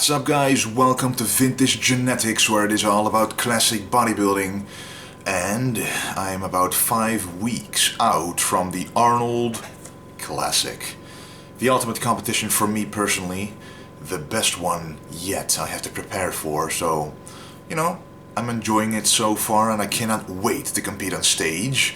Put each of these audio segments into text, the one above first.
What's up guys, welcome to Vintage Genetics, where it is all about classic bodybuilding. And I'm about 5 weeks out from the Arnold Classic. The ultimate competition for me personally, the best one yet I have to prepare for, so, I'm enjoying it so far and I cannot wait to compete on stage.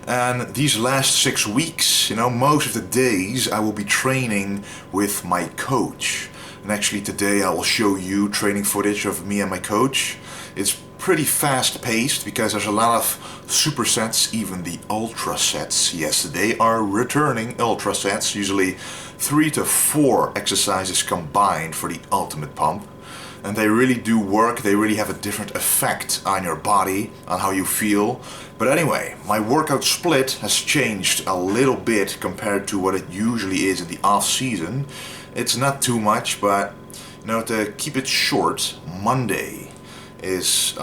And these last 6 weeks, most of the days I will be training with my coach. And actually today I will show you training footage of me and my coach. It's pretty fast paced because there's a lot of supersets, even the ultra sets. Yes, they are returning ultra sets, usually 3 to 4 exercises combined for the ultimate pump. And they really do work, they really have a different effect on your body, on how you feel. But anyway, my workout split has changed a little bit compared to what it usually is in the off season. It's not too much, but to keep it short, Monday is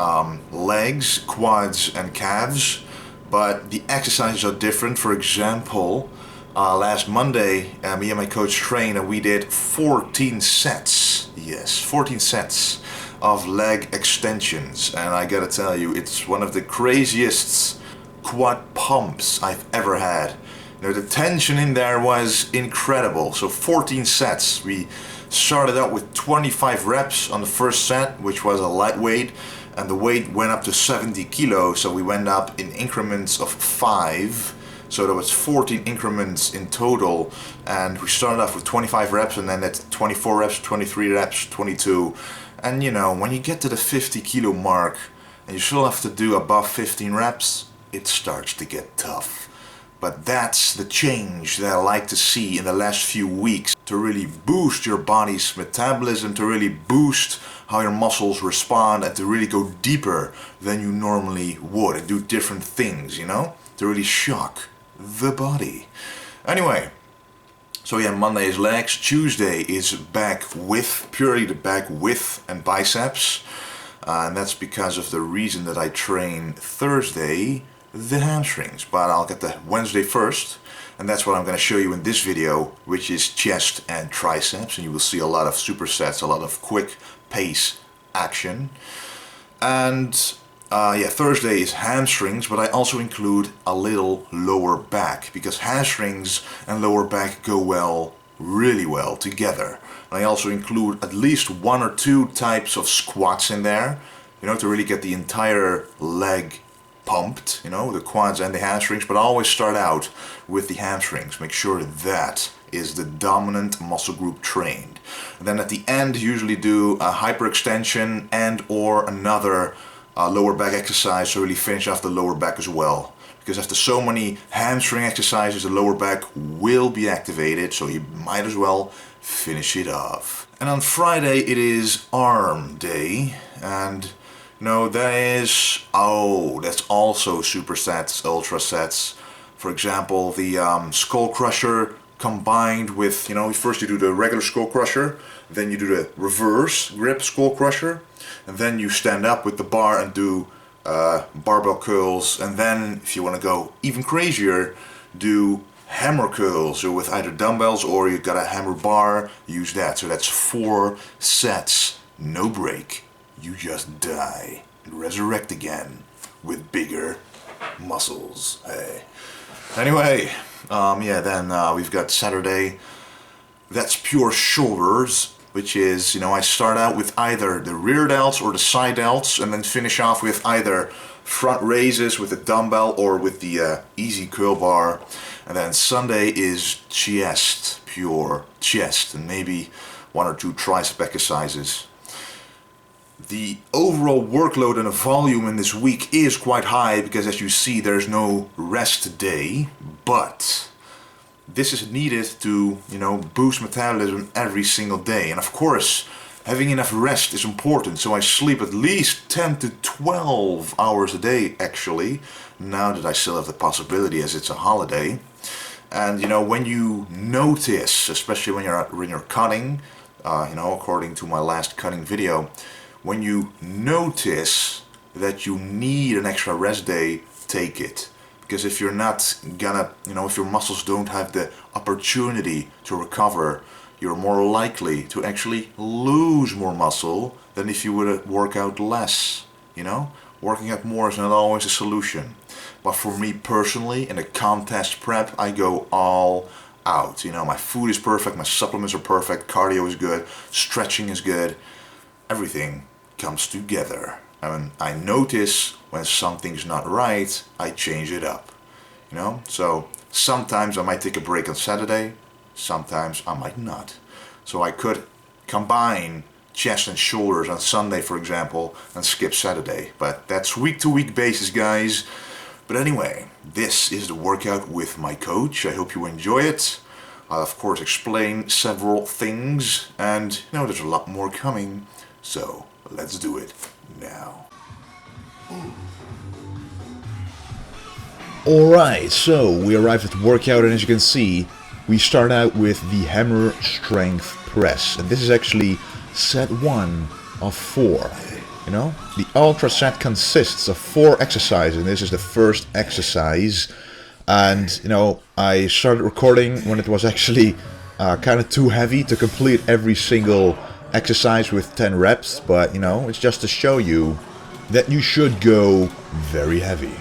legs, quads and calves, but the exercises are different. For example, last Monday me and my coach trained and we did 14 sets. Yes, 14 sets of leg extensions, and I gotta tell you, it's one of the craziest quad pumps I've ever had. The tension in there was incredible. So 14 sets. We started out with 25 reps on the first set, which was a lightweight, and the weight went up to 70 kilos, so we went up in increments of 5. So there was 14 increments in total, and we started off with 25 reps, and then at 24 reps, 23 reps, 22. And when you get to the 50 kilo mark and you still have to do above 15 reps, it starts to get tough. But that's the change that I like to see in the last few weeks, to really boost your body's metabolism, to really boost how your muscles respond, and to really go deeper than you normally would and do different things, to really shock the body. Anyway, so yeah, Monday is legs, Tuesday is purely the back width and biceps, and that's because of the reason that I train Thursday the hamstrings, but I'll get the Wednesday first, and that's what I'm going to show you in this video, which is chest and triceps, and you will see a lot of supersets, a lot of quick pace action. And Thursday is hamstrings, but I also include a little lower back, because hamstrings and lower back go really well together. And I also include at least 1 or 2 types of squats in there, to really get the entire leg pumped, the quads and the hamstrings, but I always start out with the hamstrings. Make sure that is the dominant muscle group trained. And then at the end, usually do a hyperextension and or another lower back exercise to really finish off the lower back as well. Because after so many hamstring exercises, the lower back will be activated, so you might as well finish it off. And on Friday it is arm day, and that's also supersets, ultra sets. For example, the skull crusher combined with, first you do the regular skull crusher, then you do the reverse grip skull crusher, and then you stand up with the bar and do barbell curls, and then if you want to go even crazier, do hammer curls, or with either dumbbells or you've got a hammer bar, use that. So that's 4 sets, no break. You just die and resurrect again with bigger muscles. Hey. Anyway, then we've got Saturday. That's pure shoulders, which is, I start out with either the rear delts or the side delts, and then finish off with either front raises with a dumbbell or with the easy curl bar. And then Sunday is chest, pure chest, and maybe 1 or 2 tricep exercises. The overall workload and the volume in this week is quite high because, as you see, there's no rest day, but this is needed to, boost metabolism every single day. And of course, having enough rest is important, so I sleep at least 10 to 12 hours a day, actually, now that I still have the possibility as it's a holiday. And when you notice, especially when you're cutting, according to my last cutting video, when you notice that you need an extra rest day, take it. Because if you're not gonna, if your muscles don't have the opportunity to recover, you're more likely to actually lose more muscle than if you would work out less. You know, working out more is not always a solution. But for me personally, in a contest prep, I go all out. You know, my food is perfect, my supplements are perfect, cardio is good, stretching is good. Everything comes together. And when I notice when something's not right, I change it up. You know, so sometimes I might take a break on Saturday, sometimes I might not. So I could combine chest and shoulders on Sunday, for example, and skip Saturday. But that's week to week basis, guys. But anyway, this is the workout with my coach. I hope you enjoy it. I'll of course explain several things, and you know, there's a lot more coming. So let's do it now. Alright, so we arrived at the workout, and as you can see, we start out with the Hammerstrength Press. And this is actually set 1 of 4. You know, the ultra set consists of 4 exercises, and this is the first exercise. And you know, I started recording when it was actually kind of too heavy to complete every single exercise with 10 reps, but you know, it's just to show you that you should go very heavy.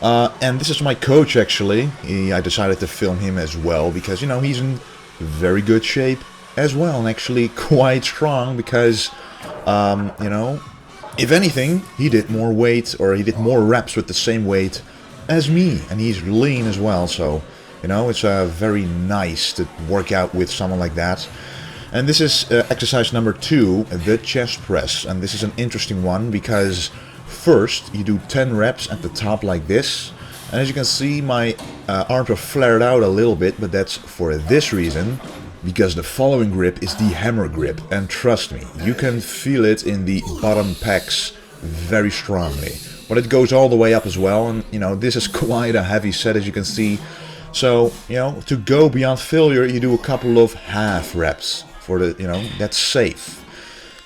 And this is my coach actually. I decided to film him as well because, you know, he's in very good shape as well, and actually quite strong because, you know, if anything, he did more weight, or he did more reps with the same weight as me, and he's lean as well, so, you know, it's very nice to work out with someone like that. And this is exercise number 2, the chest press, and this is an interesting one because first you do 10 reps at the top like this, and as you can see, my arms are flared out a little bit, but that's for this reason, because the following grip is the hammer grip, and trust me, you can feel it in the bottom pecs very strongly. But it goes all the way up as well, and you know, this is quite a heavy set, as you can see. So, you know, to go beyond failure, you do a couple of half reps for the, you know, that's safe.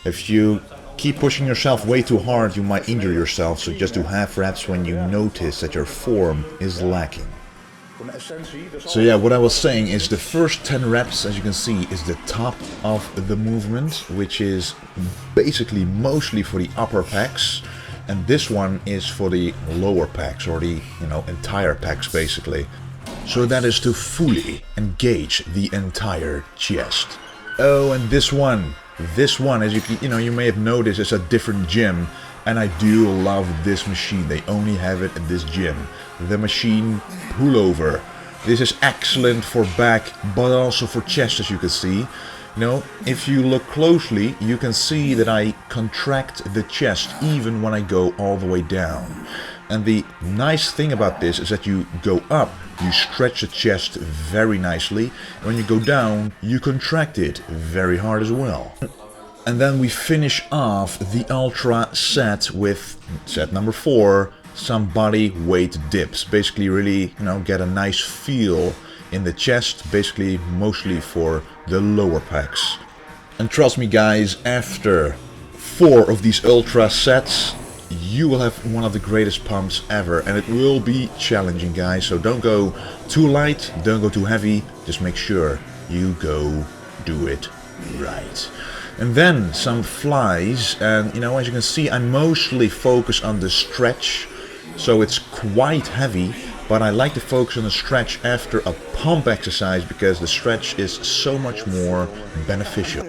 If you keep pushing yourself way too hard, you might injure yourself, so just do half reps when you notice that your form is lacking. So yeah, what I was saying is the first 10 reps, as you can see, is the top of the movement, which is basically mostly for the upper pecs, and this one is for the lower pecs, or the, you know, entire pecs basically. So that is to fully engage the entire chest. Oh, and this one, as you know, you may have noticed, is a different gym, and I do love this machine. They only have it at this gym. The machine Pullover. This is excellent for back, but also for chest, as you can see. You know, if you look closely, you can see that I contract the chest even when I go all the way down. And the nice thing about this is that you go up, you stretch the chest very nicely. And when you go down, you contract it very hard as well. And then we finish off the ultra set with set number 4, some body weight dips. Basically really, you know, get a nice feel in the chest, basically mostly for the lower pecs. And trust me guys, after 4 of these ultra sets, you will have one of the greatest pumps ever, and it will be challenging guys, so don't go too light, don't go too heavy, just make sure you go do it right. And then some flies, and you know, as you can see, I mostly focus on the stretch, so it's quite heavy, but I like to focus on the stretch after a pump exercise because the stretch is so much more beneficial.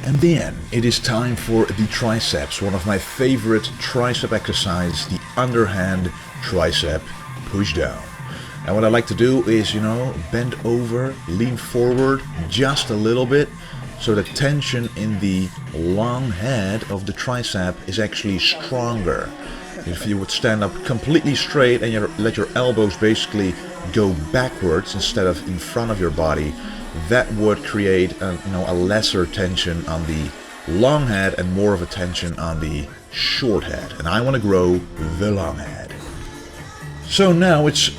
And then it is time for the triceps, one of my favorite tricep exercises, the underhand tricep pushdown. And what I like to do is, you know, bend over, lean forward just a little bit, so the tension in the long head of the tricep is actually stronger. If you would stand up completely straight and you let your elbows basically go backwards instead of in front of your body, that would create a, you know, a lesser tension on the long head and more of a tension on the short head. And I want to grow the long head. So now it's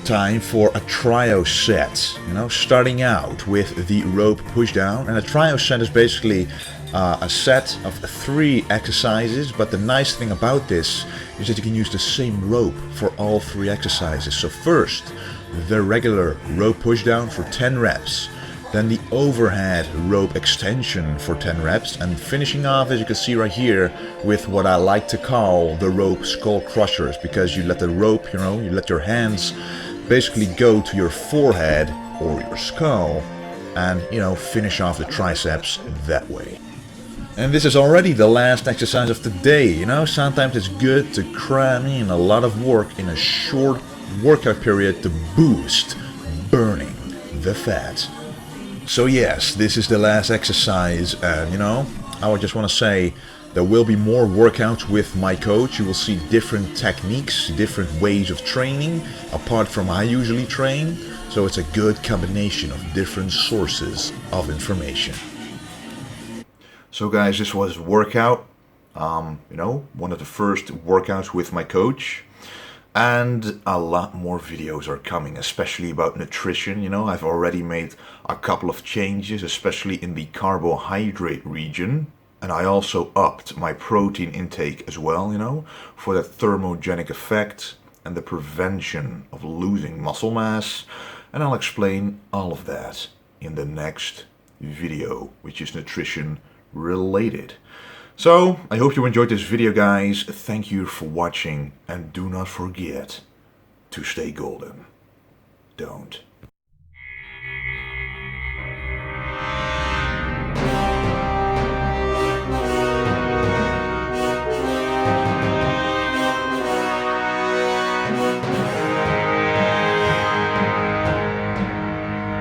time for a trio set, you know, starting out with the rope pushdown. And a trio set is basically a set of 3 exercises, but the nice thing about this is that you can use the same rope for all 3 exercises. So first, the regular rope pushdown for 10 reps. Then the overhead rope extension for 10 reps. And finishing off, as you can see right here, with what I like to call the rope skull crushers. Because you let the rope, you let your hands basically go to your forehead or your skull. And, finish off the triceps that way. And this is already the last exercise of the day, Sometimes it's good to cram in a lot of work in a short workout period to boost burning the fat. So yes, this is the last exercise, and I would just want to say there will be more workouts with my coach. You will see different techniques, different ways of training, apart from I usually train. So it's a good combination of different sources of information. So guys, this was workout, one of the first workouts with my coach. And a lot more videos are coming, especially about nutrition. I've already made a couple of changes, especially in the carbohydrate region. And I also upped my protein intake as well, for the thermogenic effect and the prevention of losing muscle mass. And I'll explain all of that in the next video, which is nutrition related. So, I hope you enjoyed this video, guys. Thank you for watching, and do not forget to stay golden. Don't.